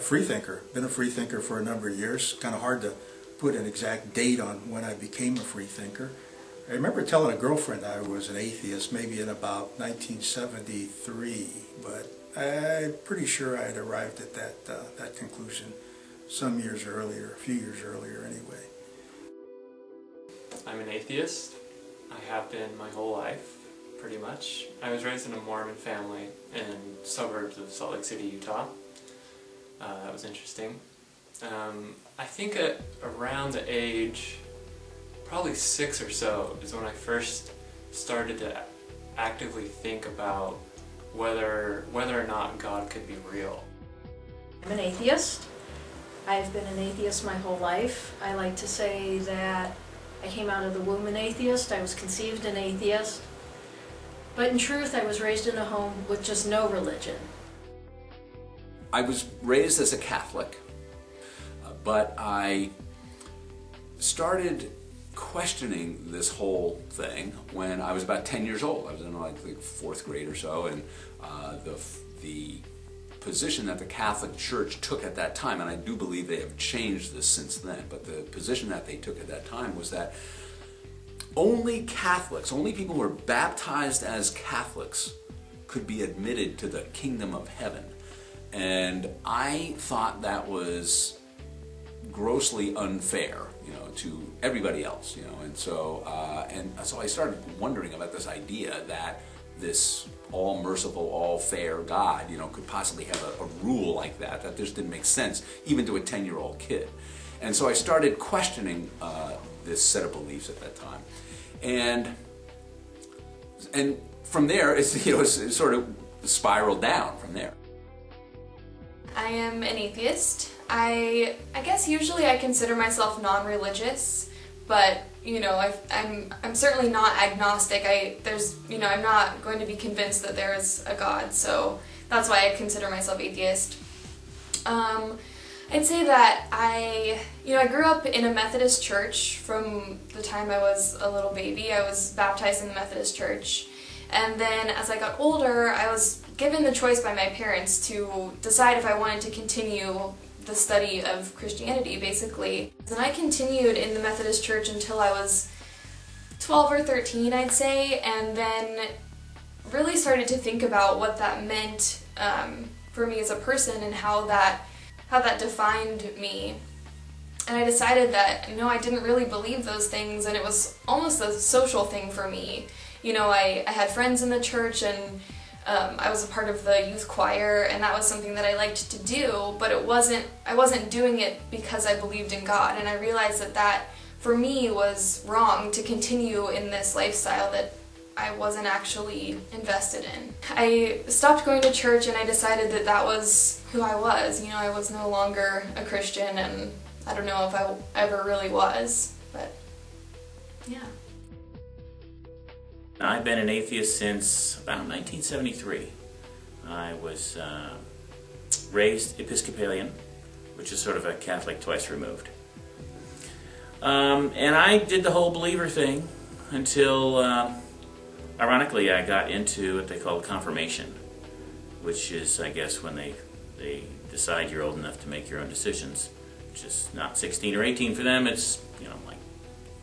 free thinker. Been a free thinker for a number of years. Kind of hard to put an exact date on when I became a free thinker. I remember telling a girlfriend I was an atheist maybe in about 1973, but I'm pretty sure I had arrived at that conclusion some years earlier, a few years earlier anyway. I'm an atheist. I have been my whole life, pretty much. I was raised in a Mormon family in suburbs of Salt Lake City, Utah. That was interesting. I think at around the age, probably 6 or so, is when I first started to actively think about whether or not God could be real. I'm an atheist. I've been an atheist my whole life. I like to say that I came out of the womb an atheist, I was conceived an atheist, but in truth I was raised in a home with just no religion. I was raised as a Catholic, but I started questioning this whole thing when I was about 10 years old. I was in like the 4th grade or so, and the position that the Catholic Church took at that time, and I do believe they have changed this since then, but the position that they took at that time was that only Catholics, only people who were baptized as Catholics could be admitted to the kingdom of heaven. And I thought that was grossly unfair, to everybody else, and so I started wondering about this idea that this all-merciful, all-fair God, could possibly have a rule like that. That just didn't make sense, even to a 10-year-old kid. And so I started questioning this set of beliefs at that time, and from there, it sort of spiraled down from there. I am an atheist. I guess usually I consider myself non-religious, but I'm certainly not agnostic. I'm not going to be convinced that there is a God, so that's why I consider myself atheist. I'd say that I grew up in a Methodist church from the time I was a little baby. I was baptized in the Methodist church, and then as I got older, I was given the choice by my parents to decide if I wanted to continue the study of Christianity, basically. And I continued in the Methodist church until I was 12 or 13, I'd say, and then really started to think about what that meant for me as a person and how that defined me. And I decided that, I didn't really believe those things, and it was almost a social thing for me. I had friends in the church, and I was a part of the youth choir, and that was something that I liked to do, but I wasn't doing it because I believed in God, and I realized that for me was wrong to continue in this lifestyle that I wasn't actually invested in. I stopped going to church, and I decided that was who I was. I was no longer a Christian, and I don't know if I ever really was, but yeah. I've been an atheist since about 1973. I was raised Episcopalian, which is sort of a Catholic twice removed. And I did the whole believer thing until, ironically, I got into what they call confirmation, which is, I guess, when they decide you're old enough to make your own decisions, which is not 16 or 18 for them, it's, like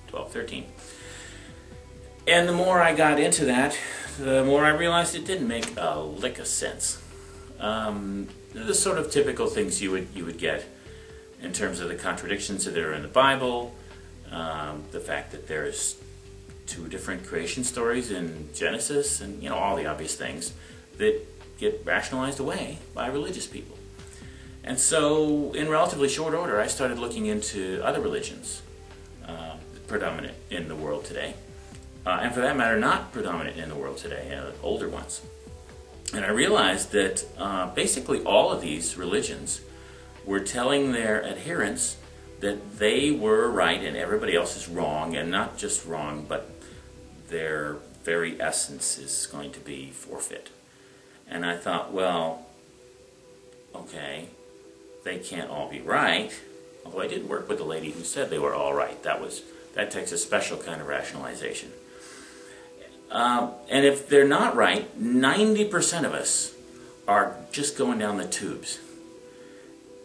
12, 13. And the more I got into that, the more I realized it didn't make a lick of sense. The sort of typical things you would get in terms of the contradictions that are in the Bible, the fact that there's 2 different creation stories in Genesis, and all the obvious things that get rationalized away by religious people. And so, in relatively short order, I started looking into other religions predominant in the world today. And for that matter, not predominant in the world today, older ones. And I realized that basically all of these religions were telling their adherents that they were right and everybody else is wrong, and not just wrong, but their very essence is going to be forfeit. And I thought, well, okay, they can't all be right. Although I did work with a lady who said they were all right. That takes a special kind of rationalization. And if they're not right, 90% of us are just going down the tubes.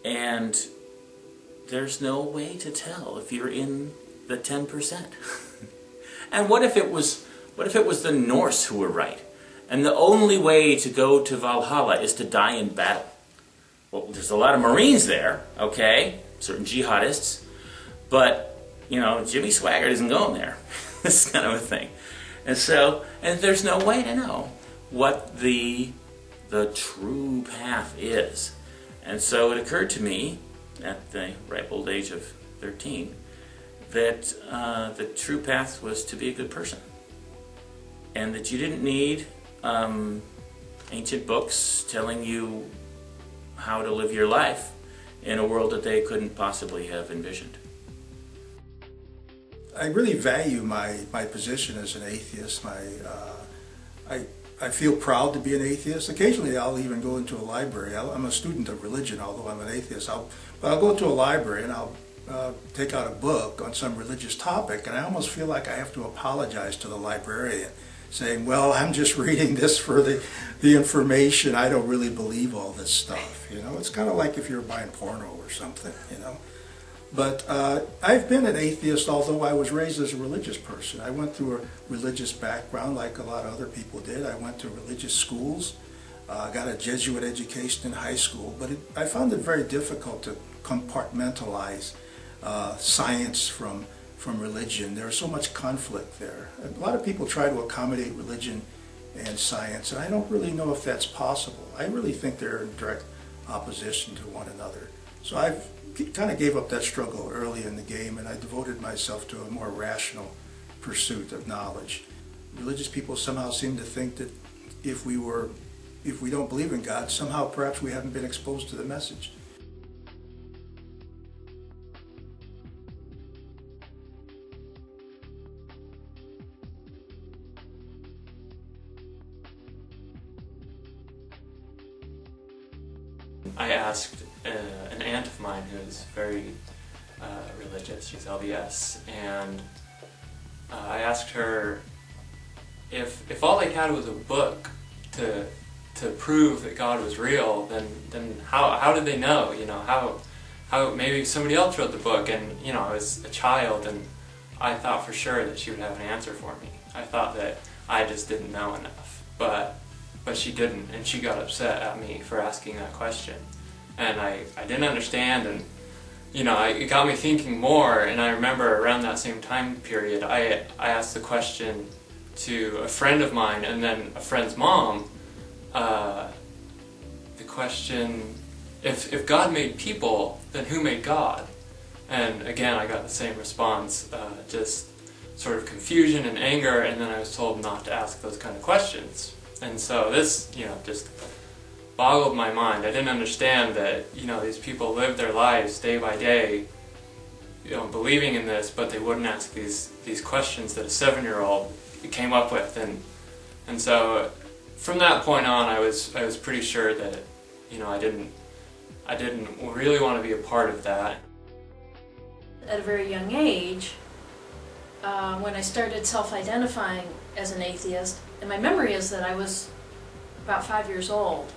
And there's no way to tell if you're in the 10%. And what if it was the Norse who were right? And the only way to go to Valhalla is to die in battle. Well, there's a lot of Marines there, okay, certain jihadists, but, you know, Jimmy Swaggart isn't going there. This kind of a thing. And so, and there's no way to know what the true path is. And so it occurred to me, at the ripe old age of 13, that the true path was to be a good person. And that you didn't need ancient books telling you how to live your life in a world that they couldn't possibly have envisioned. I really value my position as an atheist. I feel proud to be an atheist. Occasionally I'll even go into a library. I'm a student of religion, although I'm an atheist. But I'll go to a library and I'll take out a book on some religious topic, and I almost feel like I have to apologize to the librarian, saying, well, I'm just reading this for the information. I don't really believe all this stuff. You know, it's kind of like if you're buying porno or something, you know. But I've been an atheist, although I was raised as a religious person. I went through a religious background like a lot of other people did. I went to religious schools, got a Jesuit education in high school, but I found it very difficult to compartmentalize science from religion. There's so much conflict there. A lot of people try to accommodate religion and science, and I don't really know if that's possible. I really think they're in direct opposition to one another. So I've kind of gave up that struggle early in the game, and I devoted myself to a more rational pursuit of knowledge. Religious people somehow seem to think that if we don't believe in God, somehow perhaps we haven't been exposed to the message. I asked an aunt of mine who's very religious, she's LDS, and I asked her if all they had was a book to prove that God was real, then how did they know? You know, how maybe somebody else wrote the book, and you know, I was a child and I thought for sure that she would have an answer for me. I thought that I just didn't know enough, but she didn't, and she got upset at me for asking that question. And I didn't understand, and you know, it got me thinking more, and I remember around that same time period, I asked the question to a friend of mine and then a friend's mom, the question, if God made people, then who made God? And again, I got the same response, just sort of confusion and anger, and then I was told not to ask those kind of questions. And so this, you know, just boggled my mind. I didn't understand that, you know, these people lived their lives day by day, you know, believing in this, but they wouldn't ask these questions that a 7-year-old came up with, and so from that point on, I was pretty sure that, you know, I didn't really want to be a part of that. At a very young age, when I started self-identifying as an atheist, and my memory is that I was about 5 years old.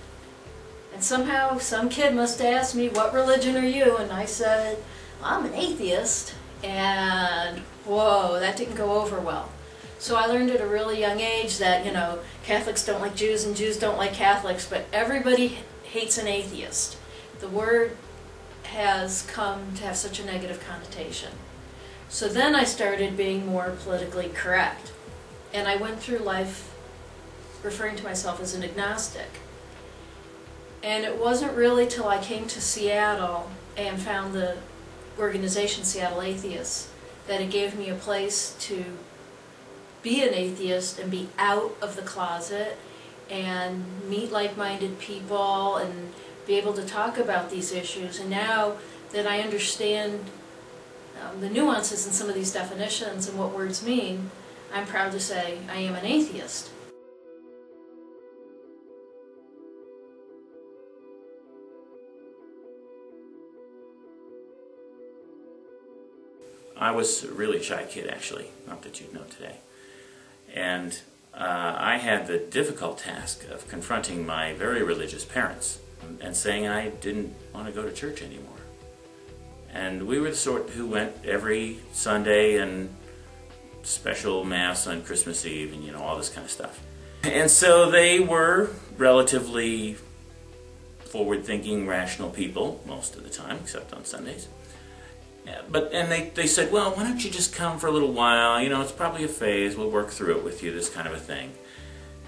And somehow some kid must have asked me, what religion are you? And I said, I'm an atheist. And whoa, that didn't go over well. So I learned at a really young age that, you know, Catholics don't like Jews and Jews don't like Catholics, but everybody hates an atheist. The word has come to have such a negative connotation. So then I started being more politically correct. And I went through life referring to myself as an agnostic. And it wasn't really till I came to Seattle and found the organization Seattle Atheists that it gave me a place to be an atheist and be out of the closet and meet like-minded people and be able to talk about these issues. And now that I understand the nuances in some of these definitions and what words mean, I'm proud to say I am an atheist. I was a really shy kid, actually, not that you'd know today. And I had the difficult task of confronting my very religious parents and saying I didn't want to go to church anymore. And we were the sort who went every Sunday and special Mass on Christmas Eve and, all this kind of stuff. And so they were relatively forward-thinking, rational people most of the time, except on Sundays. And they said, well, why don't you just come for a little while? It's probably a phase. We'll work through it with you, this kind of a thing.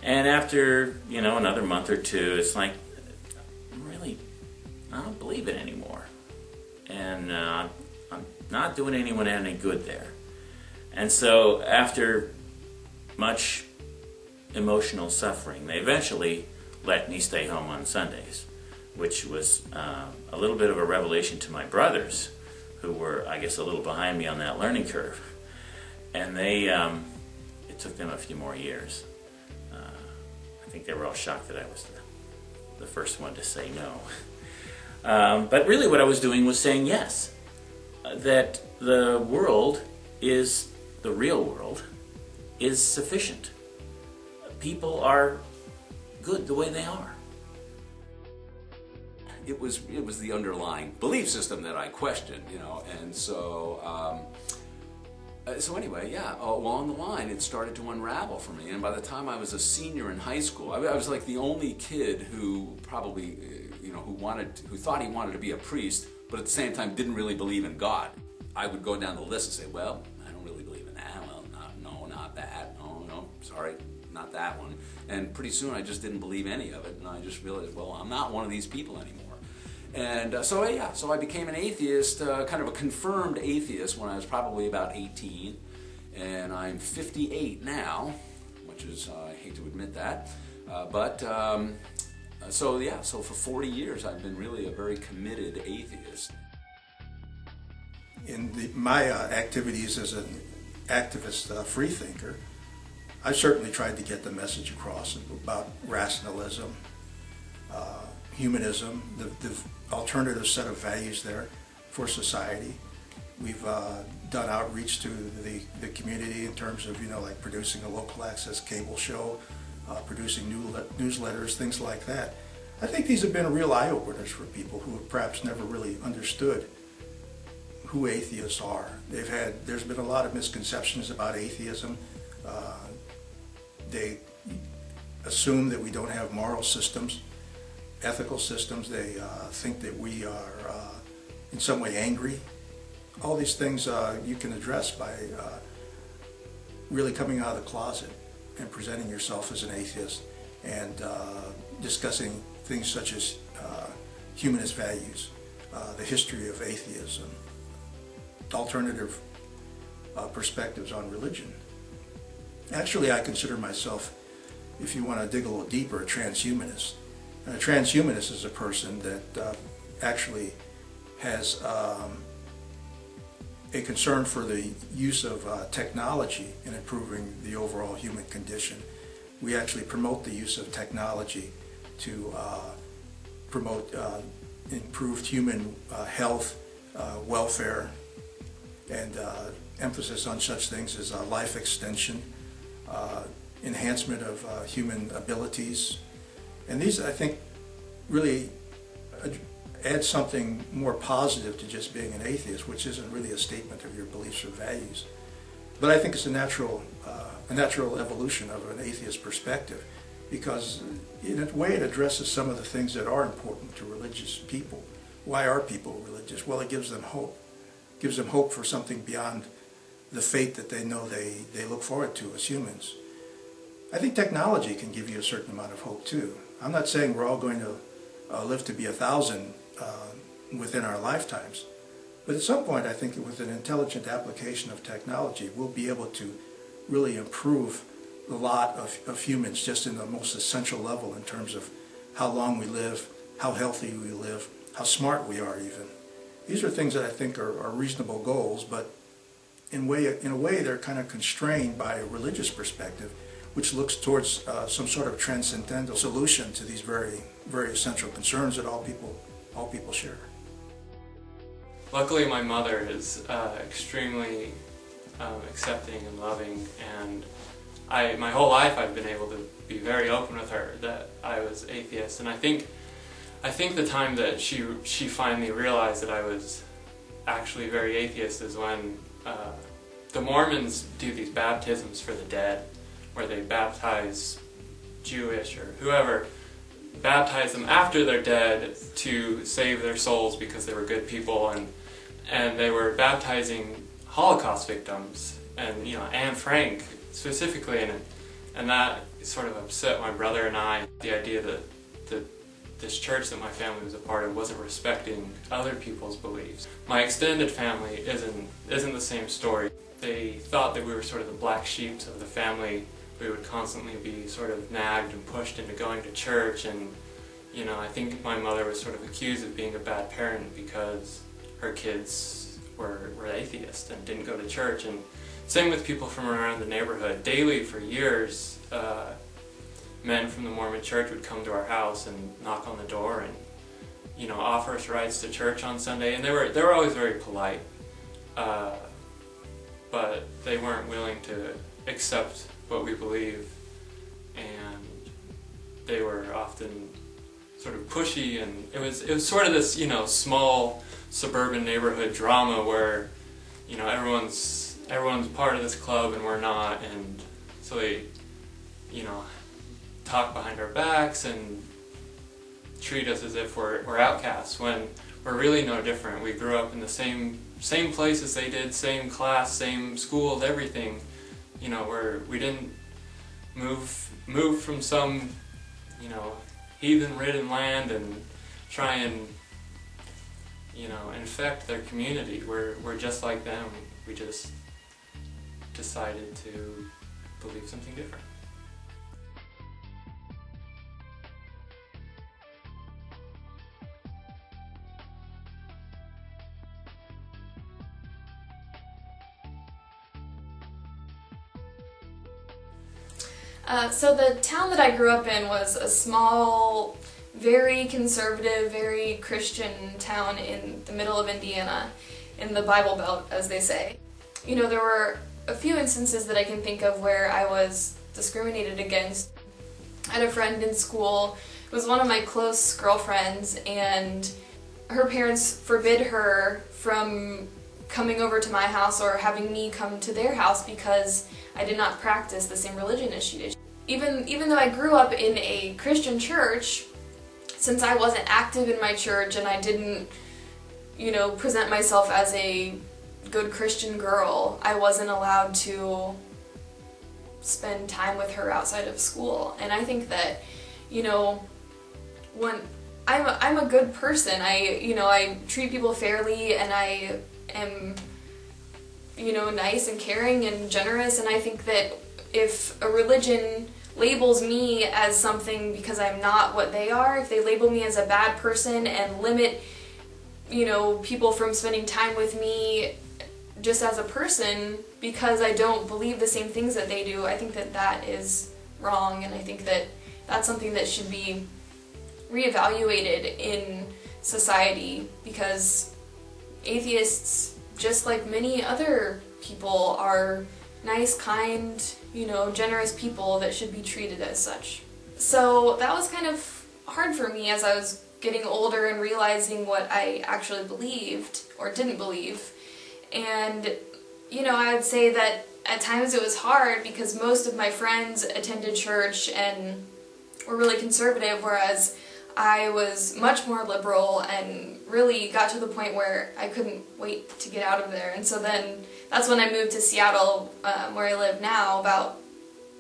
And after, another month or two, it's like, really, I don't believe it anymore. And I'm not doing anyone any good there. And so after much emotional suffering, they eventually let me stay home on Sundays, which was a little bit of a revelation to my brothers, who were, I guess, a little behind me on that learning curve. And it took them a few more years. I think they were all shocked that I was the first one to say no. But really what I was doing was saying yes, that the real world, is sufficient. People are good the way they are. It was the underlying belief system that I questioned, and so anyway, yeah, along the line it started to unravel for me, and by the time I was a senior in high school, I was like the only kid who probably, who thought he wanted to be a priest, but at the same time didn't really believe in God. I would go down the list and say, well, I don't really believe in that, well, not that, no, sorry, not that one. And pretty soon I just didn't believe any of it, and I just realized, well, I'm not one of these people anymore. And so I became an atheist, kind of a confirmed atheist when I was probably about 18, and I'm 58 now, which is, I hate to admit that, so for 40 years I've been really a very committed atheist. In my activities as an activist freethinker, I certainly tried to get the message across about rationalism, humanism, the alternative set of values there for society. We've done outreach to the community in terms of, like producing a local access cable show, producing newsletters, things like that. I think these have been real eye-openers for people who have perhaps never really understood who atheists are. There's been a lot of misconceptions about atheism. They assume that we don't have moral systems, ethical systems. They think that we are in some way angry. All these things you can address by really coming out of the closet and presenting yourself as an atheist and discussing things such as humanist values, the history of atheism, alternative perspectives on religion. Actually, I consider myself, if you want to dig a little deeper, a transhumanist. And a transhumanist is a person that actually has a concern for the use of technology in improving the overall human condition. We actually promote the use of technology to promote improved human health, welfare, and emphasis on such things as life extension, enhancement of human abilities. And these, I think, really add something more positive to just being an atheist, which isn't really a statement of your beliefs or values. But I think it's a natural evolution of an atheist perspective, because in a way it addresses some of the things that are important to religious people. Why are people religious? Well, it gives them hope. It gives them hope for something beyond the fate that they know they look forward to as humans. I think technology can give you a certain amount of hope too. I'm not saying we're all going to live to be 1,000 within our lifetimes, but at some point I think that with an intelligent application of technology we'll be able to really improve the lot of humans just in the most essential level in terms of how long we live, how healthy we live, how smart we are even. These are things that I think are reasonable goals, but in a way they're kind of constrained by a religious perspective, which looks towards some sort of transcendental solution to these very, very essential concerns that all people share. Luckily, my mother is extremely accepting and loving, and my whole life I've been able to be very open with her that I was atheist, and I think I think the time that she finally realized that I was actually very atheist is when the Mormons do these baptisms for the dead, where they baptize Jewish or whoever, baptize them after they're dead to save their souls because they were good people, and they were baptizing Holocaust victims, and Anne Frank specifically, and that sort of upset my brother and I. The idea that this church that my family was a part of wasn't respecting other people's beliefs. My extended family isn't the same story. They thought that we were sort of the black sheep of the family. We would constantly be sort of nagged and pushed into going to church, and I think my mother was sort of accused of being a bad parent because her kids were atheists and didn't go to church. And same with people from around the neighborhood. Daily for years, men from the Mormon church would come to our house and knock on the door and offer us rides to church on Sunday, and they were always very polite, but they weren't willing to accept what we believe, and they were often sort of pushy, and it was sort of this small suburban neighborhood drama where everyone's part of this club and we're not, and so they talk behind our backs and treat us as if we're outcasts when we're really no different. We grew up in the same place as they did, same class, same schools, everything. We didn't move from some heathen-ridden land and try and infect their community. We're just like them. We just decided to believe something different. So the town that I grew up in was a small, very conservative, very Christian town in the middle of Indiana, in the Bible Belt, as they say. There were a few instances that I can think of where I was discriminated against. I had a friend in school, it was one of my close girlfriends, and her parents forbid her from coming over to my house or having me come to their house because I did not practice the same religion as she did. Even though I grew up in a Christian church, since I wasn't active in my church and I didn't, present myself as a good Christian girl, I wasn't allowed to spend time with her outside of school. And I think that, when I'm a good person, I treat people fairly, and I am nice and caring and generous, and I think that if a religion labels me as something because I'm not what they are, if they label me as a bad person and limit, people from spending time with me just as a person because I don't believe the same things that they do, I think that that is wrong, and I think that that's something that should be reevaluated in society, because atheists, just like many other people, are nice, kind, generous people that should be treated as such. So that was kind of hard for me as I was getting older and realizing what I actually believed or didn't believe. And, I would say that at times it was hard because most of my friends attended church and were really conservative, whereas I was much more liberal and really got to the point where I couldn't wait to get out of there. And so then that's when I moved to Seattle, where I live now, about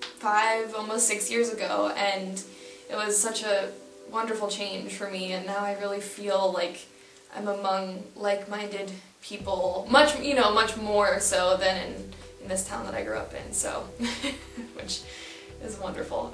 5, almost 6 years ago, and it was such a wonderful change for me, and now I really feel like I'm among like-minded people, much more so than in this town that I grew up in, so, which is wonderful.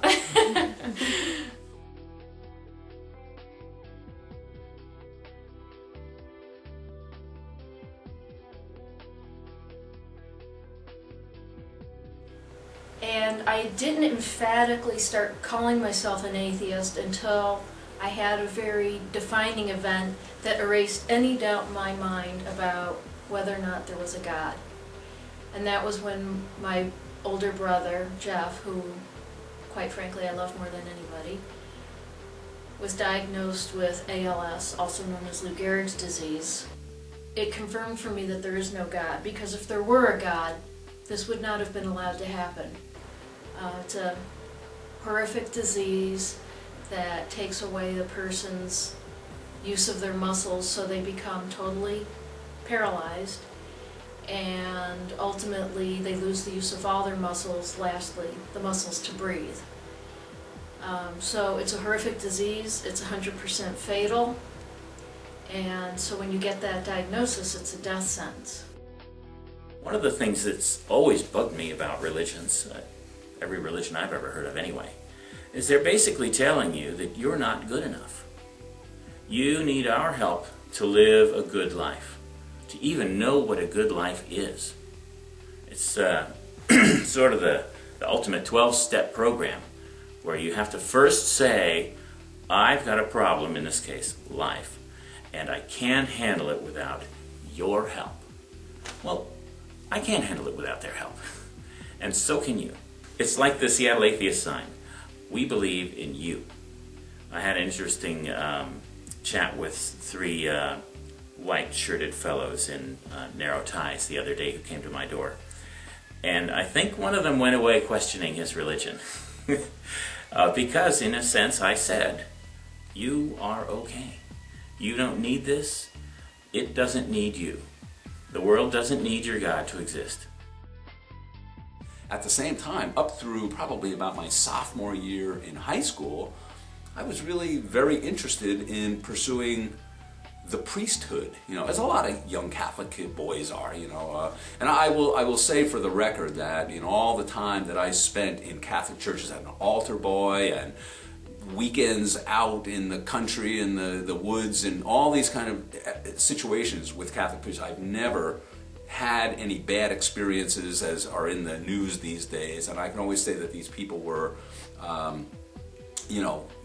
And I didn't emphatically start calling myself an atheist until I had a very defining event that erased any doubt in my mind about whether or not there was a God. And that was when my older brother, Jeff, who quite frankly I love more than anybody, was diagnosed with ALS, also known as Lou Gehrig's disease, it confirmed for me that there is no God, because if there were a God, this would not have been allowed to happen. It's a horrific disease that takes away the person's use of their muscles, so they become totally paralyzed, and ultimately they lose the use of all their muscles, lastly, the muscles to breathe. So it's a horrific disease, it's 100% fatal, and so when you get that diagnosis, it's a death sentence. One of the things that's always bugged me about religions, every religion I've ever heard of anyway, is they're basically telling you that you're not good enough. You need our help to live a good life, to even know what a good life is. It's sort of the ultimate 12-step program, where you have to first say, I've got a problem, in this case, life, and I can't handle it without your help. Well, I can't handle it without their help, and so can you. It's like the Seattle Atheist sign. We believe in you. I had an interesting chat with three white-shirted fellows in narrow ties the other day who came to my door. And I think one of them went away questioning his religion. Because, in a sense, I said, you are okay. You don't need this. It doesn't need you. The world doesn't need your God to exist. At the same time, up through probably about my sophomore year in high school, I was really very interested in pursuing the priesthood, as a lot of young Catholic kid boys are, and I will say for the record that, all the time that I spent in Catholic churches as an altar boy and weekends out in the country and the woods and all these kind of situations with Catholic priests, I've never had any bad experiences as are in the news these days, and I can always say that these people were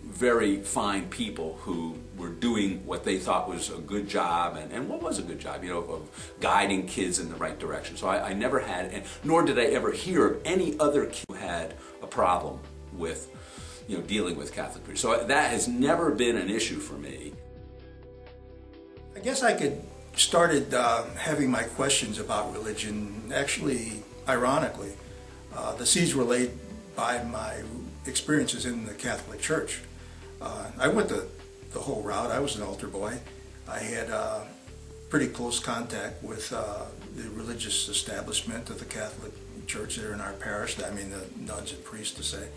very fine people who were doing what they thought was a good job, and what was a good job, of guiding kids in the right direction. So I never had, and nor did I ever hear of any other kid who had a problem with, dealing with Catholic priests. So that has never been an issue for me. I guess I started having my questions about religion, actually, ironically. The seeds were laid by my experiences in the Catholic Church. I went the whole route. I was an altar boy. I had pretty close contact with the religious establishment of the Catholic Church there in our parish, the nuns and priests to say.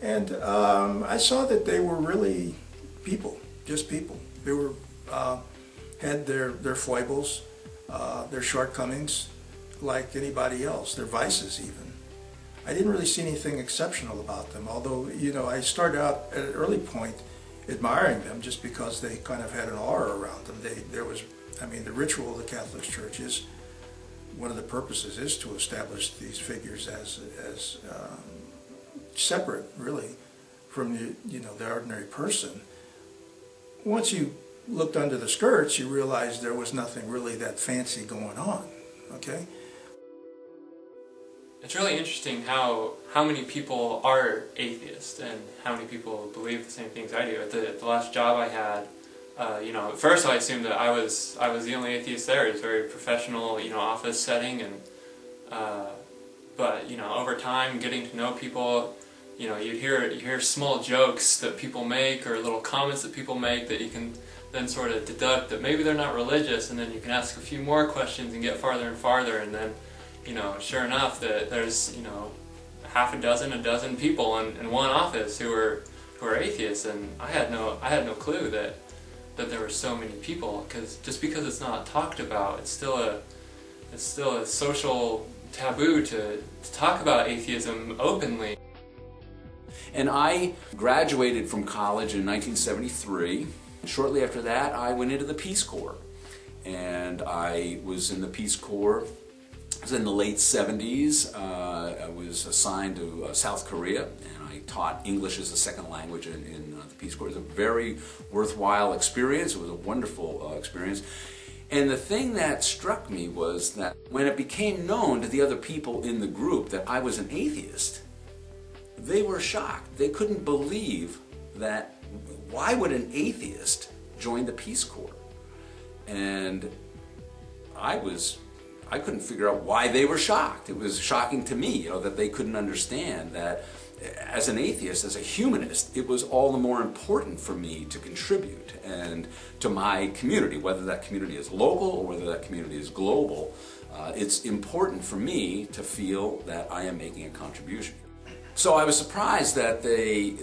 And I saw that they were really people, just people. They were had their foibles, their shortcomings, like anybody else, their vices even. I didn't really see anything exceptional about them, although, I started out at an early point admiring them just because they kind of had an aura around them. The ritual of the Catholic Church is, one of the purposes is to establish these figures as separate, really, from the ordinary person. Once you looked under the skirts, you realized there was nothing really that fancy going on, okay? It's really interesting how many people are atheists and how many people believe the same things I do. At the last job I had, at first I assumed that I was the only atheist there. It was a very professional, office setting, and but over time, getting to know people, you hear small jokes that people make or little comments that people make that you can then sort of deduct that maybe they're not religious, and then you can ask a few more questions and get farther and farther, and then sure enough, that there's half a dozen people in one office who are atheists, and I had no clue that there were so many people. Because it's not talked about, it's still a social taboo to talk about atheism openly. And I graduated from college in 1973. Shortly after that, I went into the Peace Corps, and I was in the Peace Corps. It was in the late 70s. I was assigned to South Korea, and I taught English as a second language in the Peace Corps. It was a very worthwhile experience. It was a wonderful experience. And the thing that struck me was that when it became known to the other people in the group that I was an atheist, they were shocked. They couldn't believe that why would an atheist join the Peace Corps? And I couldn't figure out why they were shocked. It was shocking to me, that they couldn't understand that as an atheist, as a humanist, it was all the more important for me to contribute and to my community, whether that community is local or whether that community is global. It's important for me to feel that I am making a contribution. So I was surprised that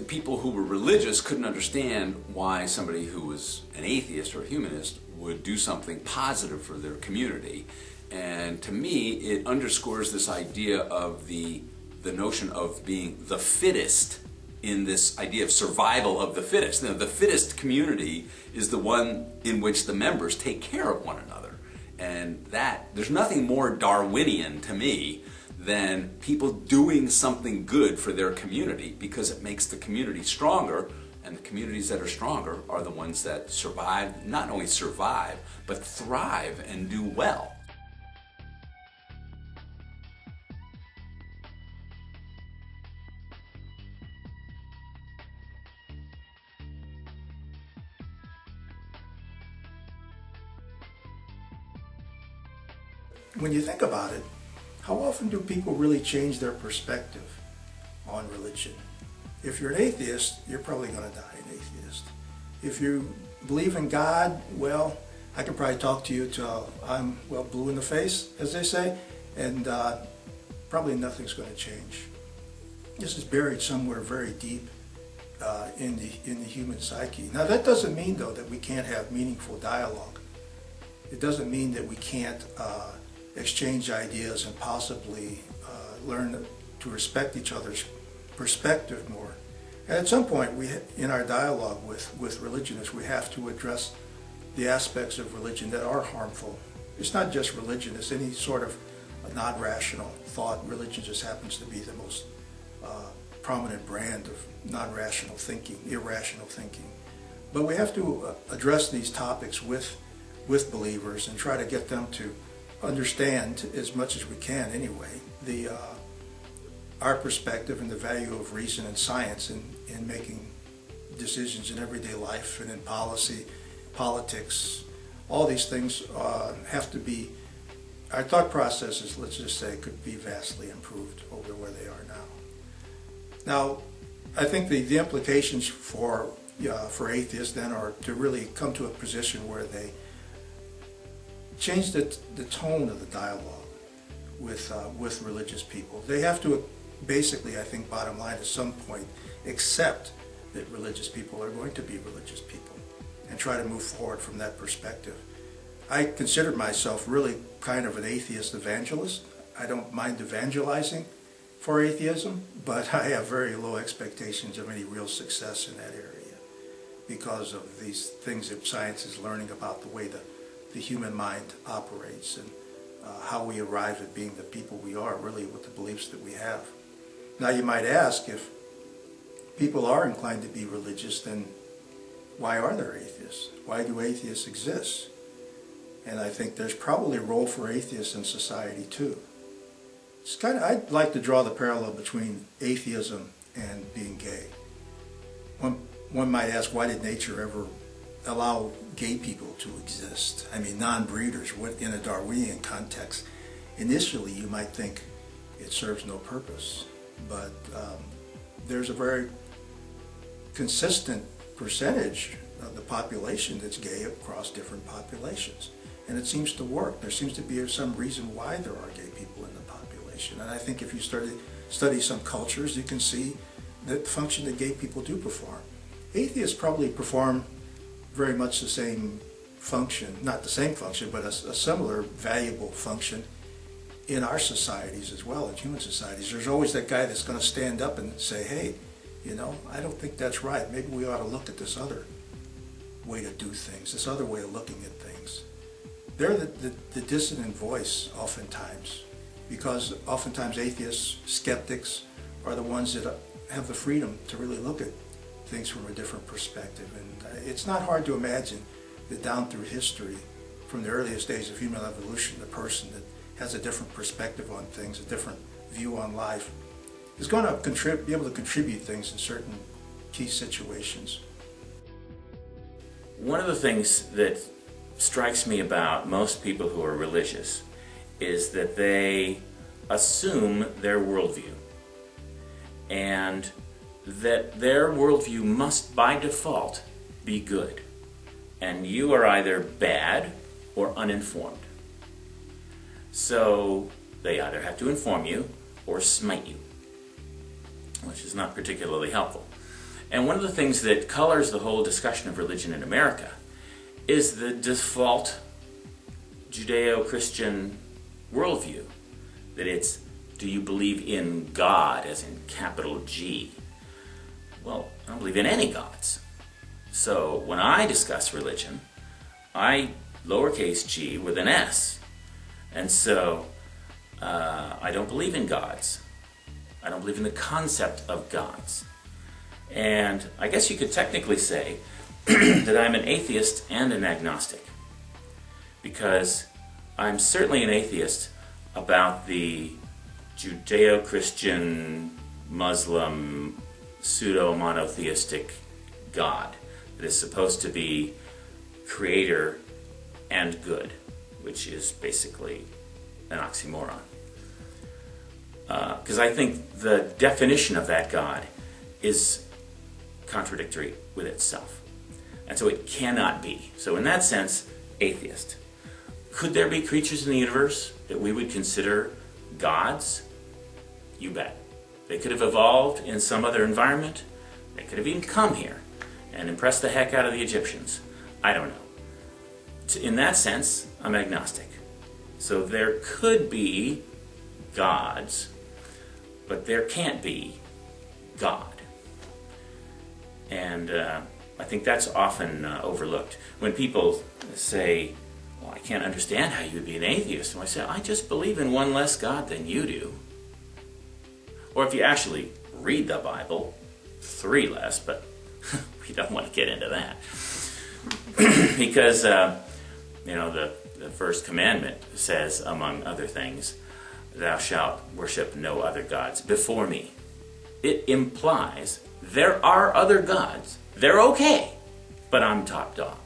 people who were religious couldn't understand why somebody who was an atheist or a humanist would do something positive for their community. And to me, it underscores this idea of the notion of being the fittest in this idea of survival of the fittest. Now, the fittest community is the one in which the members take care of one another. And there's nothing more Darwinian to me than people doing something good for their community, because it makes the community stronger, and the communities that are stronger are the ones that survive, not only survive, but thrive and do well. When you think about it, how often do people really change their perspective on religion? If you're an atheist, you're probably going to die an atheist. If you believe in God, well, I can probably talk to you till I'm, blue in the face, as they say, and probably nothing's going to change. This is buried somewhere very deep in the human psyche. Now, that doesn't mean, though, that we can't have meaningful dialogue. It doesn't mean that we can't exchange ideas and possibly learn to respect each other's perspective more. And at some point, in our dialogue with religionists, we have to address the aspects of religion that are harmful. It's not just religion, it's any sort of non-rational thought. Religion just happens to be the most prominent brand of non-rational thinking, irrational thinking. But we have to address these topics with believers and try to get them to understand, as much as we can anyway, our perspective and the value of reason and science in making decisions in everyday life and in policy, politics. All these things have to be, our thought processes, let's just say, could be vastly improved over where they are now. Now, I think the implications for atheists then are to really come to a position where they change the tone of the dialogue with religious people. They have to basically, I think, bottom line, at some point, accept that religious people are going to be religious people and try to move forward from that perspective. I consider myself really kind of an atheist evangelist. I don't mind evangelizing for atheism, but I have very low expectations of any real success in that area because of these things that science is learning about the way the human mind operates and how we arrive at being the people we are, really with the beliefs that we have. Now you might ask, if people are inclined to be religious, then why are there atheists? Why do atheists exist? And I think there's probably a role for atheists in society too. It's I'd like to draw the parallel between atheism and being gay. One might ask, why did nature ever allow gay people to exist? I mean, non-breeders, in a Darwinian context. Initially, you might think it serves no purpose, but there's a very consistent percentage of the population that's gay across different populations, and it seems to work. There seems to be some reason why there are gay people in the population, and I think if you study some cultures, you can see the function that gay people do perform. Atheists probably perform very much the same function, not the same function, but a similar valuable function in our societies as well, in human societies. There's always that guy that's going to stand up and say, hey, I don't think that's right. Maybe we ought to look at this other way to do things, this other way of looking at things. They're the dissonant voice oftentimes, because oftentimes atheists, skeptics, are the ones that have the freedom to really look at things from a different perspective. And it's not hard to imagine that down through history, from the earliest days of human evolution, the person that has a different perspective on things, a different view on life, is going to be able to contribute things in certain key situations. One of the things that strikes me about most people who are religious is that they assume their worldview, and that their worldview must by default be good, and you are either bad or uninformed. So they either have to inform you or smite you, which is not particularly helpful. And one of the things that colors the whole discussion of religion in America is the default Judeo-Christian worldview, that it's, do you believe in God, as in capital G? Well, I don't believe in any gods. So when I discuss religion, I lowercase g with an S. And so I don't believe in gods. I don't believe in the concept of gods. And I guess you could technically say that I'm an atheist and an agnostic, because I'm certainly an atheist about the Judeo-Christian, Muslim, pseudo-monotheistic God that is supposed to be creator and good, which is basically an oxymoron. Because I think the definition of that God is contradictory with itself. And so it cannot be. So in that sense, atheist. Could there be creatures in the universe that we would consider gods? You bet. They could have evolved in some other environment. They could have even come here and impressed the heck out of the Egyptians. I don't know. In that sense, I'm agnostic. So there could be gods, but there can't be God. And I think that's often overlooked. When people say, well, I can't understand how you'd be an atheist. And I say, I just believe in one less God than you do. Or if you actually read the Bible, 3 less, but we don't want to get into that. Because, the first commandment says, among other things, thou shalt worship no other gods before me. It implies there are other gods. They're okay, but I'm top dog.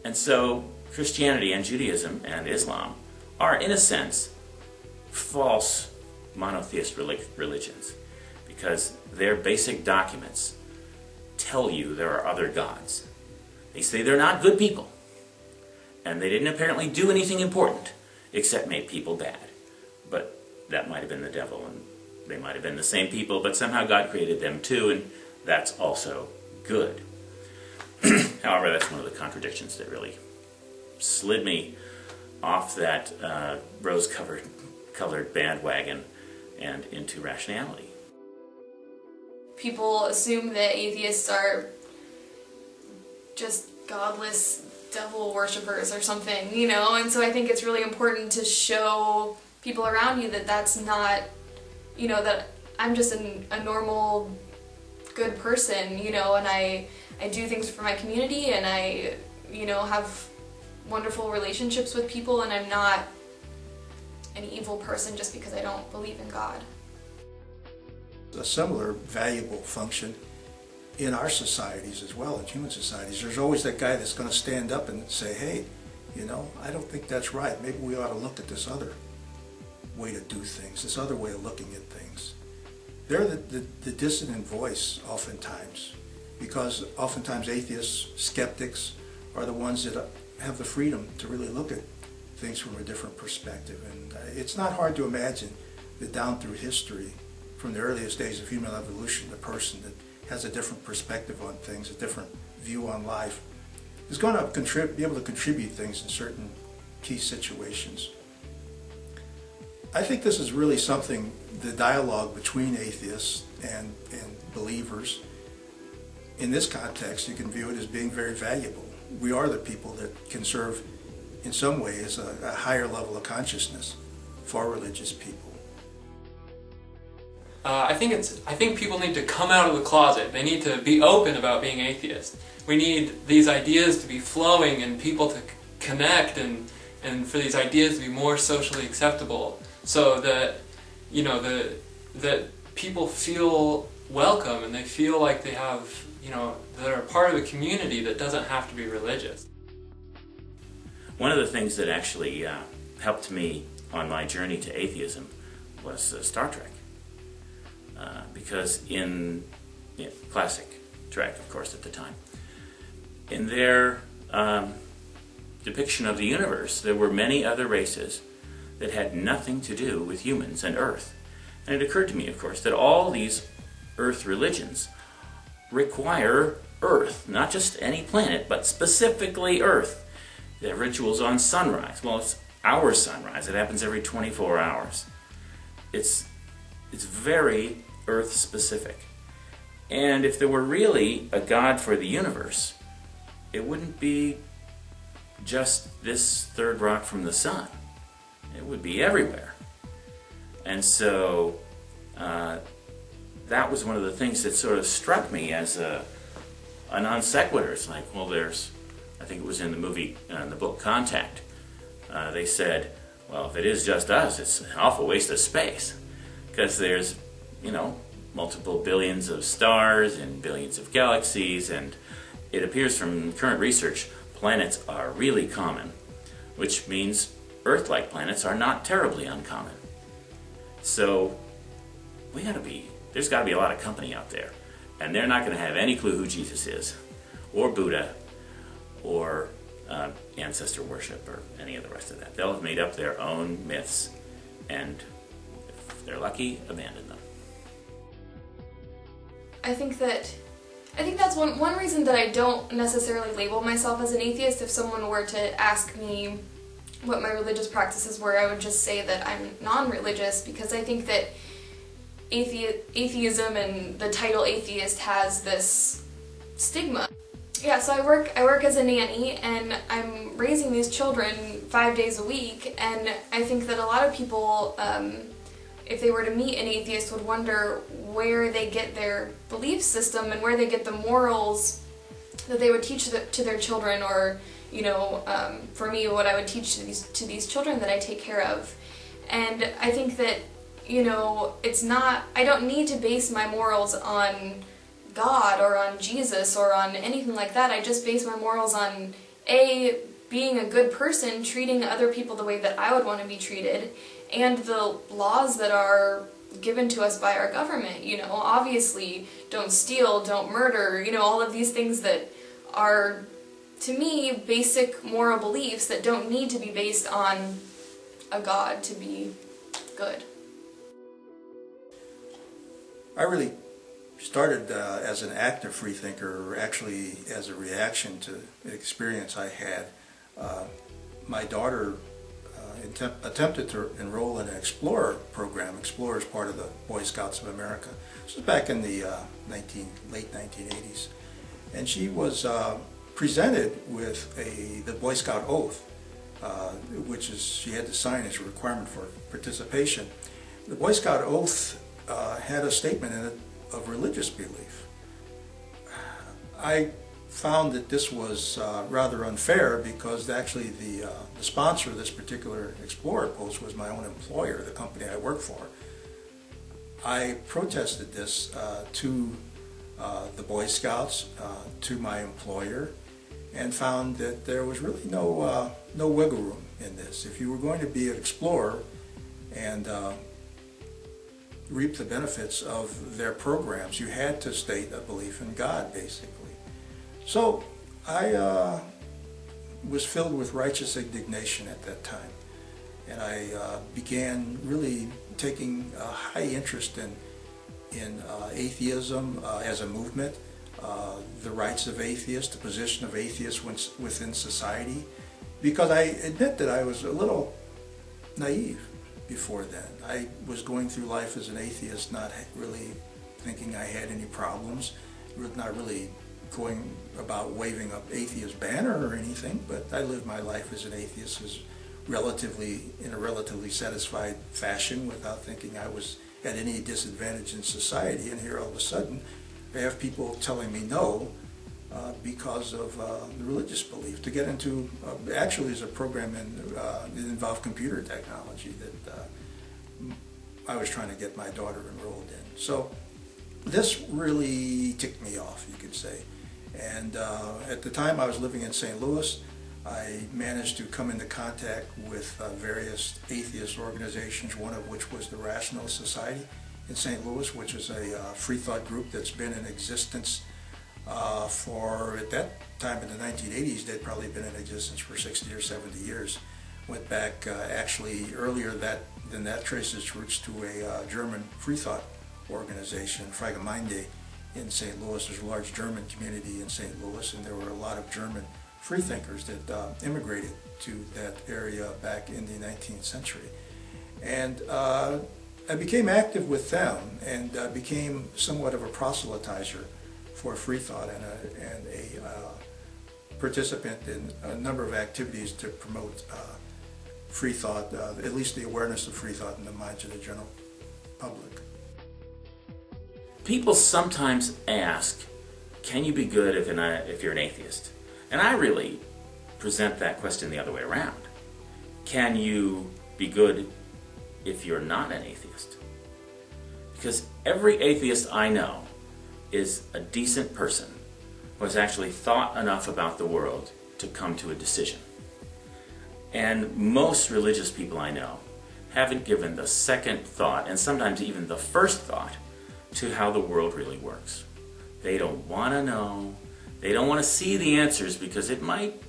And so Christianity and Judaism and Islam are, in a sense, false monotheist religions, because their basic documents tell you there are other gods. They say they're not good people, and they didn't apparently do anything important except make people bad. But that might have been the devil, and they might have been the same people, but somehow God created them too, and that's also good. However, that's one of the contradictions that really slid me off that rose-colored bandwagon and into rationality. People assume that atheists are just godless devil worshippers or something, and so I think it's really important to show people around you that that's not, that I'm just a normal, good person, and I do things for my community, and I, have wonderful relationships with people, and I'm not an evil person just because I don't believe in God. A similar valuable function in our societies as well, in human societies. There's always that guy that's going to stand up and say, hey, I don't think that's right. Maybe we ought to look at this other way to do things, this other way of looking at things. They're the dissonant voice oftentimes, because oftentimes atheists, skeptics, are the ones that have the freedom to really look at things from a different perspective. And it's not hard to imagine that down through history, from the earliest days of human evolution, the person that has a different perspective on things, a different view on life, is going to be able to contribute things in certain key situations. I think this is really something, the dialogue between atheists and believers, in this context, you can view it as being very valuable. We are the people that can serve, in some ways, a higher level of consciousness for religious people. I think people need to come out of the closet. They need to be open about being atheist. We need these ideas to be flowing and people to connect and for these ideas to be more socially acceptable, so that that people feel welcome and they feel like they have, they're a part of a community that doesn't have to be religious. One of the things that actually helped me on my journey to atheism was Star Trek. Because in classic Trek, of course, at the time, in their depiction of the universe, there were many other races that had nothing to do with humans and Earth. And it occurred to me, of course, that all these Earth religions require Earth, not just any planet, but specifically Earth. They have rituals on sunrise. Well, it's our sunrise. It happens every 24 hours. It's very Earth specific. And if there were really a God for the universe, it wouldn't be just this third rock from the sun. It would be everywhere. And so that was one of the things that sort of struck me as a non sequitur. It's like, well, I think it was in the movie, in the book Contact, they said, well, if it is just us, it's an awful waste of space. Because there's, multiple billions of stars and billions of galaxies, and it appears from current research, planets are really common, which means Earth-like planets are not terribly uncommon. So there's got to be a lot of company out there, and they're not going to have any clue who Jesus is, or Buddha, or ancestor worship, or any of the rest of that. They'll have made up their own myths, and if they're lucky, abandon them. I think that's one reason that I don't necessarily label myself as an atheist. If someone were to ask me what my religious practices were, I would just say that I'm non-religious, because I think that atheism and the title atheist has this stigma. Yeah, so I work as a nanny, and I'm raising these children 5 days a week, and I think that a lot of people, if they were to meet an atheist, would wonder where they get their belief system and where they get the morals that they would teach to their children, or for me, what I would teach to these children that I take care of. And I think that I don't need to base my morals on God or on Jesus or on anything like that. I just base my morals on being a good person, treating other people the way that I would want to be treated, and the laws that are given to us by our government. Obviously, don't steal, don't murder, all of these things that are, to me, basic moral beliefs that don't need to be based on a God to be good. I really started as an active freethinker, actually as a reaction to an experience I had. My daughter attempted to enroll in an Explorer program. Explorer is part of the Boy Scouts of America. This was back in the late 1980s. And she was presented with the Boy Scout oath, which she had to sign as a requirement for participation. The Boy Scout oath had a statement in it of religious belief. I found that this was rather unfair, because actually the sponsor of this particular Explorer post was my own employer, the company I work for. I protested this to the Boy Scouts, to my employer, and found that there was really no wiggle room in this. If you were going to be an explorer and reap the benefits of their programs, you had to state a belief in God, basically. So I was filled with righteous indignation at that time, and I began really taking a high interest in atheism as a movement, the rights of atheists, the position of atheists within society, because I admit that I was a little naive before then. I was going through life as an atheist, not really thinking I had any problems, not really going about waving up atheist banner or anything, but I lived my life as an atheist in a relatively satisfied fashion, without thinking I was at any disadvantage in society. And here all of a sudden I have people telling me no because of the religious belief. To get into, actually there's a program that involved computer technology that I was trying to get my daughter enrolled in. So this really ticked me off, you could say. And at the time I was living in St. Louis, I managed to come into contact with various atheist organizations, one of which was the Rationalist Society in St. Louis, which is a free thought group that's been in existence for, at that time in the 1980s, they'd probably been in existence for 60 or 70 years. Went back actually earlier than that, traced its roots to a German free thought organization, Fregemeinde, in St. Louis. There's a large German community in St. Louis, and there were a lot of German freethinkers that immigrated to that area back in the 19th century. And I became active with them and became somewhat of a proselytizer for free thought and a participant in a number of activities to promote free thought, at least the awareness of free thought in the minds of the general public. People sometimes ask, can you be good if you're an atheist? And I really present that question the other way around. Can you be good if you're not an atheist? Because every atheist I know is a decent person who has actually thought enough about the world to come to a decision. And most religious people I know haven't given the second thought, and sometimes even the first thought, to how the world really works. They don't want to know. They don't want to see the answers because it might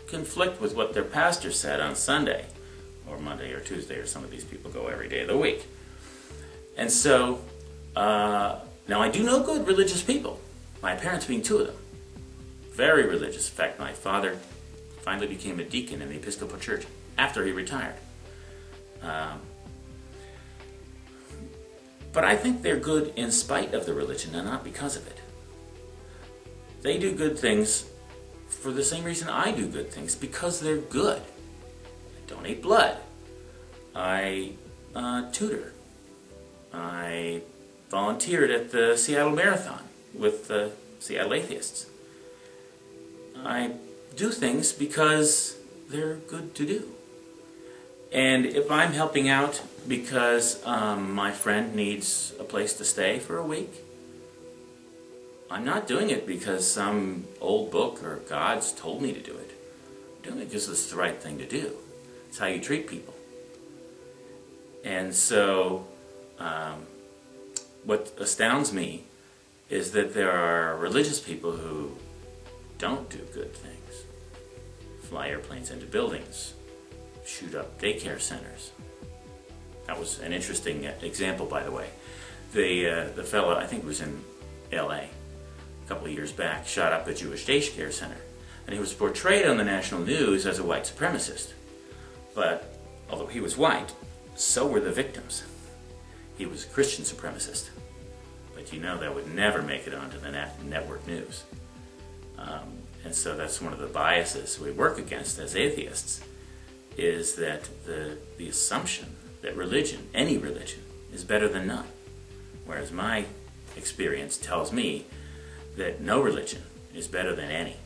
conflict with what their pastor said on Sunday, or Monday or Tuesday, or some of these people go every day of the week. And so, now I do know good religious people, my parents being two of them. Very religious. In fact, my father finally became a deacon in the Episcopal Church after he retired. But I think they're good in spite of the religion and not because of it. They do good things for the same reason I do good things, because they're good. I donate blood. I tutor. I volunteered at the Seattle Marathon with the Seattle Atheists. I do things because they're good to do. And if I'm helping out because my friend needs a place to stay for a week, I'm not doing it because some old book or God's told me to do it. I'm doing it because it's the right thing to do. It's how you treat people. And so what astounds me is that there are religious people who don't do good things. Fly airplanes into buildings, shoot up daycare centers. That was an interesting example, by the way. The fellow, I think it was in L.A., a couple of years back, shot up a Jewish daycare center. And he was portrayed on the national news as a white supremacist. But although he was white, so were the victims. He was a Christian supremacist. But you know that would never make it onto the network news. And so that's one of the biases we work against as atheists, is that the assumption that religion, any religion, is better than none. Whereas my experience tells me that no religion is better than any.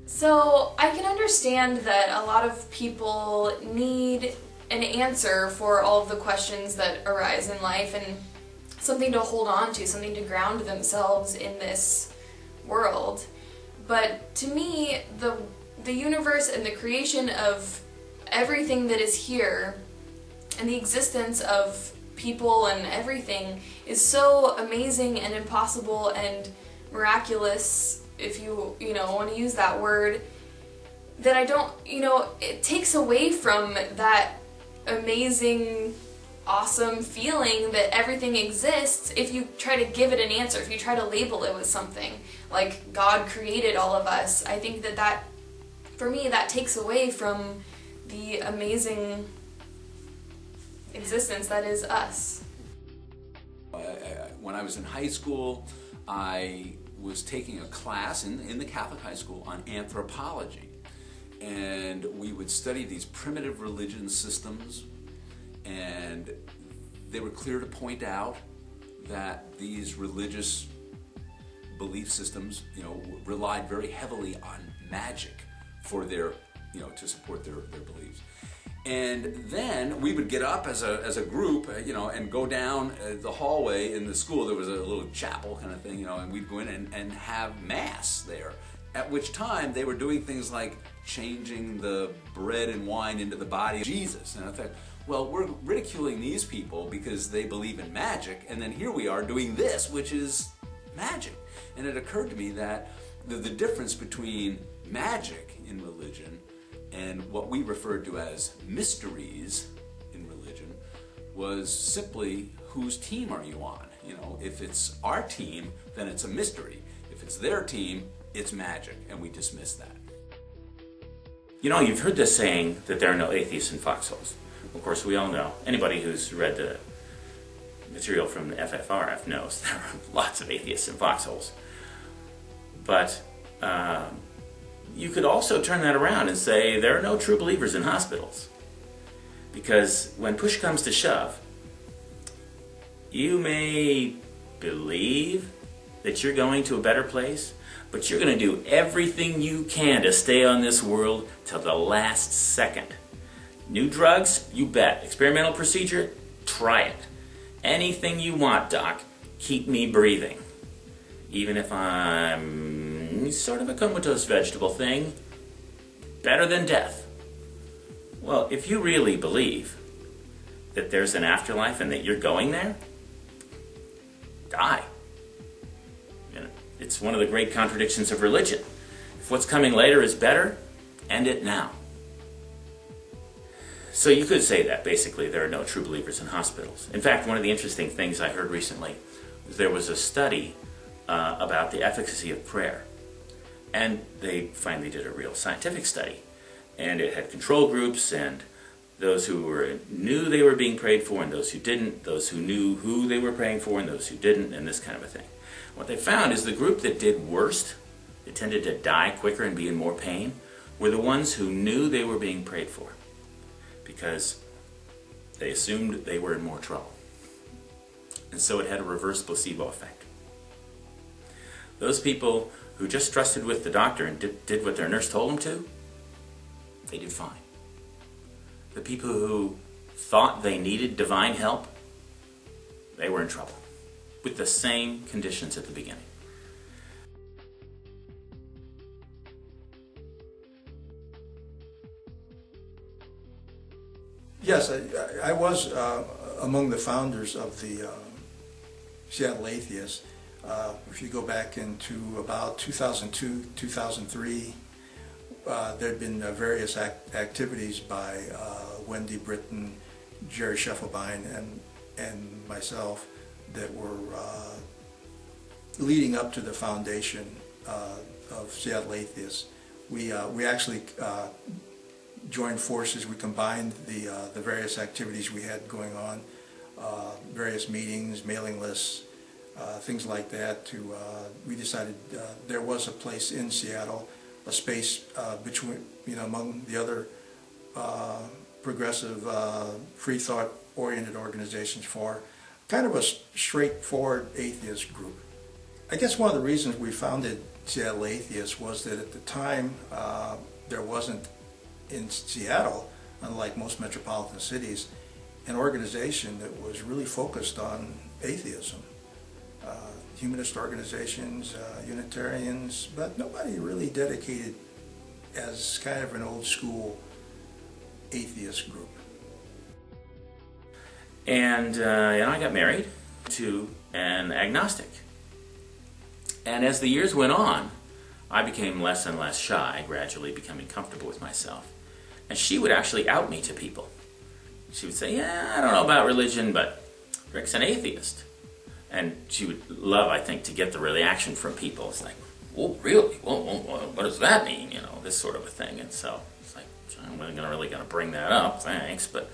So I can understand that a lot of people need an answer for all of the questions that arise in life and something to hold on to, something to ground themselves in this world. But to me, the universe and the creation of everything that is here and the existence of people and everything is so amazing and impossible and miraculous, if you want to use that word, that I don't, it takes away from that amazing, awesome feeling that everything exists if you try to give it an answer, if you try to label it with something, like God created all of us. I think that for me, that takes away from the amazing existence that is us. When I was in high school, I was taking a class in the Catholic high school on anthropology. And we would study these primitive religion systems, and they were clear to point out that these religious belief systems, relied very heavily on magic for their, to support their beliefs. And then we would get up as a group, and go down the hallway in the school. There was a little chapel kind of thing, and we'd go in and have Mass there. At which time they were doing things like changing the bread and wine into the body of Jesus. And I thought, well, we're ridiculing these people because they believe in magic, and then here we are doing this, which is magic. And it occurred to me that the difference between magic in religion and what we referred to as mysteries in religion was simply, whose team are you on? If it's our team, then it's a mystery. If it's their team, it's magic, and we dismiss that. You've heard this saying that there are no atheists in foxholes. Of course, we all know. Anybody who's read the material from the FFRF knows there are lots of atheists in foxholes. But you could also turn that around and say there are no true believers in hospitals. Because when push comes to shove, you may believe that you're going to a better place, but you're going to do everything you can to stay on this world till the last second. New drugs? You bet. Experimental procedure? Try it. Anything you want, Doc. Keep me breathing. Even if I'm sort of a comatose vegetable thing, better than death. Well, if you really believe that there's an afterlife and that you're going there, die. It's one of the great contradictions of religion. If what's coming later is better, end it now. So you could say that basically there are no true believers in hospitals. In fact, one of the interesting things I heard recently was there was a study about the efficacy of prayer. And they finally did a real scientific study. And it had control groups, and those who knew they were being prayed for and those who didn't, those who knew who they were praying for and those who didn't, and this kind of a thing. What they found is the group that did worst, that tended to die quicker and be in more pain, were the ones who knew they were being prayed for, because they assumed they were in more trouble. And so it had a reverse placebo effect. Those people who just trusted with the doctor and did what their nurse told them to, they did fine. The people who thought they needed divine help, they were in trouble, with the same conditions at the beginning. Yes, I was among the founders of the Seattle Atheists. If you go back into about 2002, 2003, there had been various activities by Wendy Britton, Jerry Scheffelbein, and myself that were leading up to the foundation of Seattle Atheists. We actually joined forces. We combined the various activities we had going on, various meetings, mailing lists, things like that. We decided there was a place in Seattle, a space between, among the other progressive, free thought oriented organizations for kind of a straightforward atheist group. I guess one of the reasons we founded Seattle Atheists was that at the time there wasn't in Seattle, unlike most metropolitan cities, an organization that was really focused on atheism. Humanist organizations, Unitarians, but nobody really dedicated as kind of an old school atheist group. And I got married to an agnostic. And as the years went on, I became less and less shy, gradually becoming comfortable with myself. And she would actually out me to people. She would say, yeah, I don't know about religion, but Rick's an atheist. And she would love, I think, to get the reaction from people. It's like, oh, really? Well, what does that mean? This sort of a thing. And so it's like, I'm not really going to bring that up, thanks, but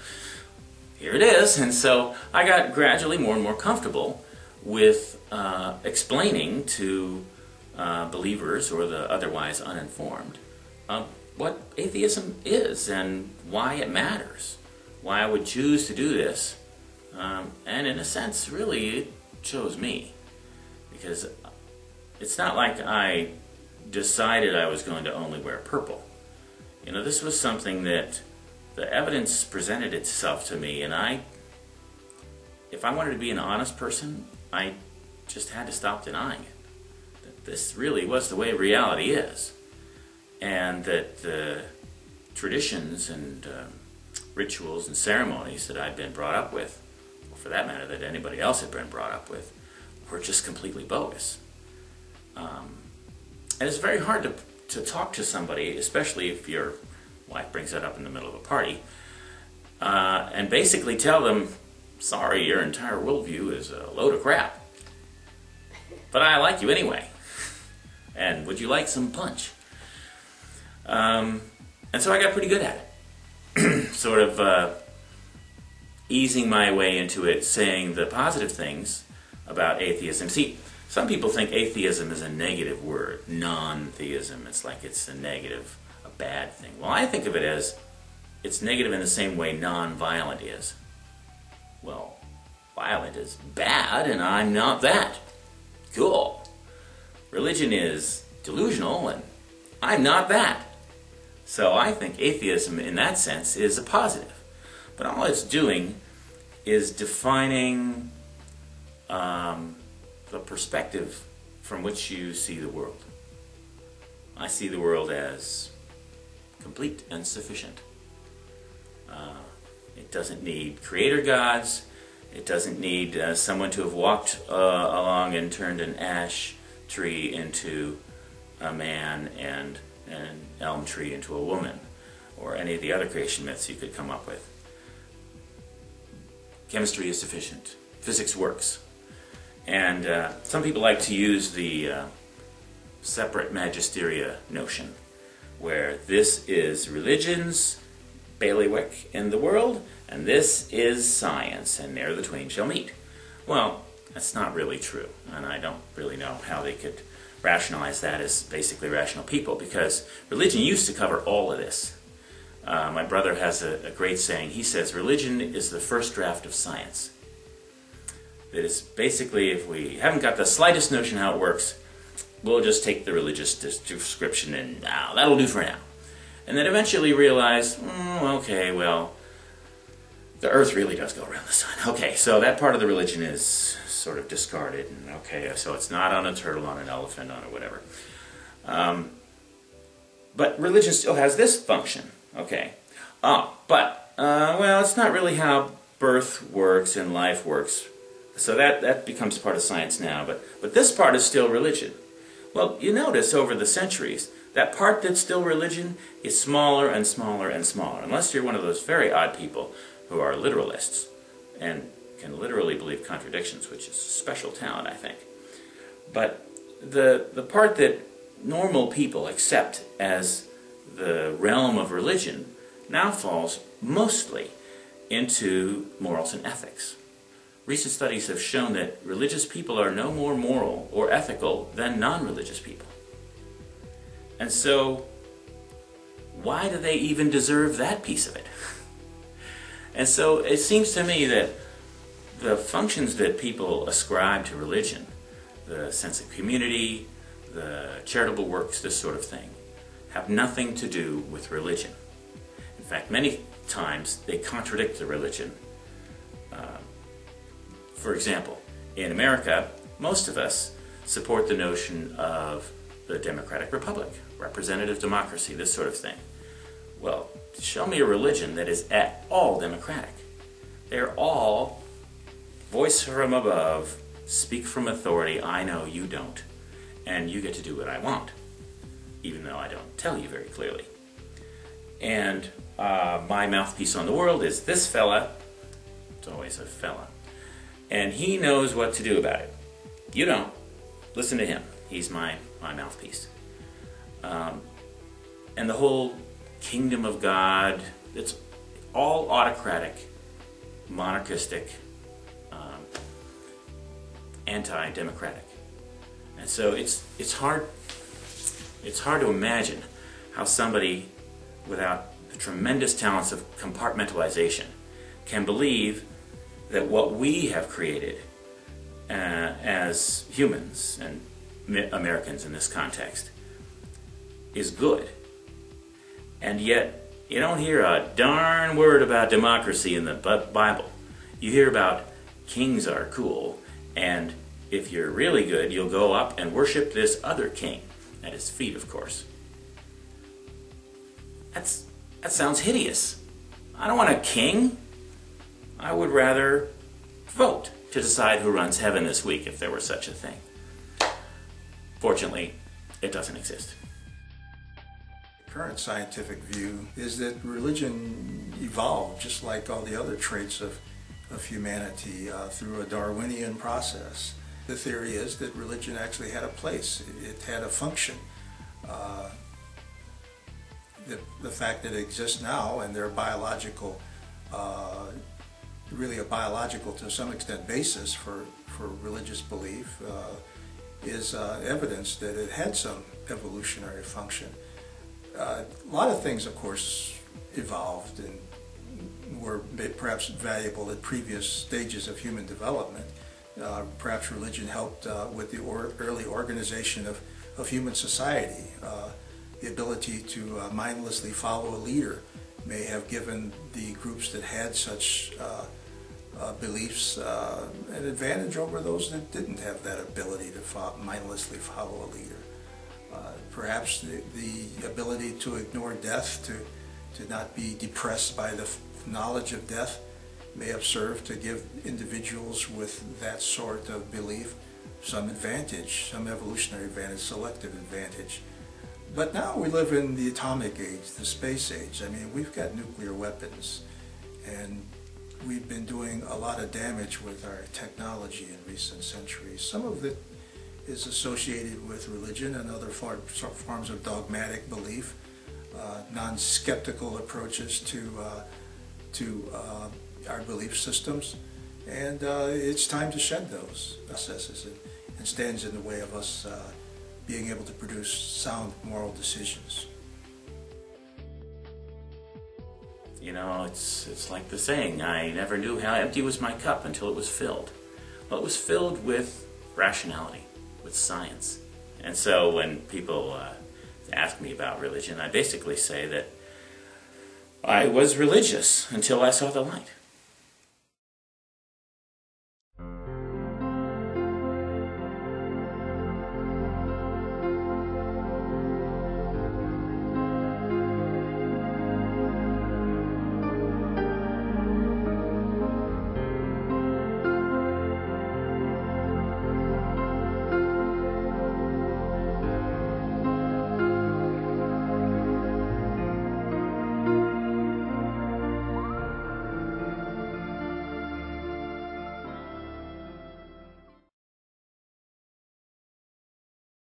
here it is. And so I got gradually more and more comfortable with explaining to believers or the otherwise uninformed what atheism is and why it matters, why I would choose to do this. And in a sense, really, it chose me, because it's not like I decided I was going to only wear purple. This was something that the evidence presented itself to me, and if I wanted to be an honest person, I just had to stop denying it. That this really was the way reality is, and that the traditions and rituals and ceremonies that I'd been brought up with, or for that matter, that anybody else had been brought up with, were just completely bogus. And it's very hard to talk to somebody, especially if your wife brings that up in the middle of a party, and basically tell them, sorry, your entire worldview is a load of crap. But I like you anyway. And would you like some punch? And so I got pretty good at it. Sort of easing my way into it, saying the positive things about atheism. See, some people think atheism is a negative word, non-theism. It's like it's a negative, a bad thing. Well, I think of it as it's negative in the same way non-violent is. Well, violent is bad, and I'm not that. Cool. Religion is delusional, and I'm not that. So I think atheism, in that sense, is a positive. But all it's doing is defining the perspective from which you see the world. I see the world as complete and sufficient. It doesn't need creator gods. It doesn't need someone to have walked along and turned an ash tree into a man and an elm tree into a woman, or any of the other creation myths you could come up with. Chemistry is sufficient. Physics works. And some people like to use the separate magisteria notion, where this is religion's bailiwick in the world, and this is science, and there the twain shall meet. Well, that's not really true, and I don't really know how they could rationalize that as basically rational people, because religion used to cover all of this. My brother has a great saying. He says, religion is the first draft of science. That is basically, if we haven't got the slightest notion how it works, we'll just take the religious description and that'll do for now. And then eventually realize, okay, well, the earth really does go around the sun. Okay, so that part of the religion is sort of discarded. And okay, so it's not on a turtle, on an elephant, on a whatever. But religion still has this function. Okay. Well, it's not really how birth works and life works. So that becomes part of science now. But this part is still religion. Well, you notice over the centuries, that part that's still religion is smaller and smaller and smaller. Unless you're one of those very odd people who are literalists and can literally believe contradictions, which is a special talent, I think. But the part that normal people accept as the realm of religion now falls mostly into morals and ethics. Recent studies have shown that religious people are no more moral or ethical than non-religious people. And so, why do they even deserve that piece of it? And so, it seems to me that the functions that people ascribe to religion, the sense of community, the charitable works, this sort of thing, have nothing to do with religion. In fact, many times they contradict the religion. For example, in America, most of us support the notion of the democratic republic, representative democracy, this sort of thing. Well, show me a religion that is at all democratic. They're all voice from above, speak from authority, I know, you don't, and you get to do what I want, even though I don't tell you very clearly. And my mouthpiece on the world is this fella. It's always a fella. And he knows what to do about it. You don't. Listen to him. He's my mouthpiece. And the whole kingdom of God, it's all autocratic, monarchistic, anti-democratic. And so it's hard to imagine how somebody without the tremendous talents of compartmentalization can believe that what we have created as humans and Americans in this context is good, and yet You don't hear a darn word about democracy in the Bible. You hear about kings are cool, and if you're really good, you'll go up and worship this other king, at his feet, of course. That sounds hideous. I don't want a king. I would rather vote to decide who runs heaven this week, if there were such a thing. Fortunately, it doesn't exist. The current scientific view is that religion evolved, just like all the other traits of humanity, through a Darwinian process. The theory is that religion actually had a place. It had a function. The fact that it exists now, and they're biological, really a biological, to some extent, basis for religious belief, is evidence that it had some evolutionary function. A lot of things, of course, evolved and were perhaps valuable at previous stages of human development. Perhaps religion helped with the early organization of human society. The ability to mindlessly follow a leader may have given the groups that had such beliefs an advantage over those that didn't have that ability to mindlessly follow a leader. Perhaps the ability to ignore death, to not be depressed by the knowledge of death, may have served to give individuals with that sort of belief some advantage, some evolutionary advantage, selective advantage. But now we live in the atomic age, the space age. I mean, we've got nuclear weapons, and we've been doing a lot of damage with our technology in recent centuries. Some of it is associated with religion and other forms of dogmatic belief, non-skeptical approaches to our belief systems, and it's time to shed those processes. It stands in the way of us being able to produce sound moral decisions. You know, it's like the saying, I never knew how empty was my cup until it was filled. Well, it was filled with rationality, with science. And so when people ask me about religion, I basically say that I was religious until I saw the light.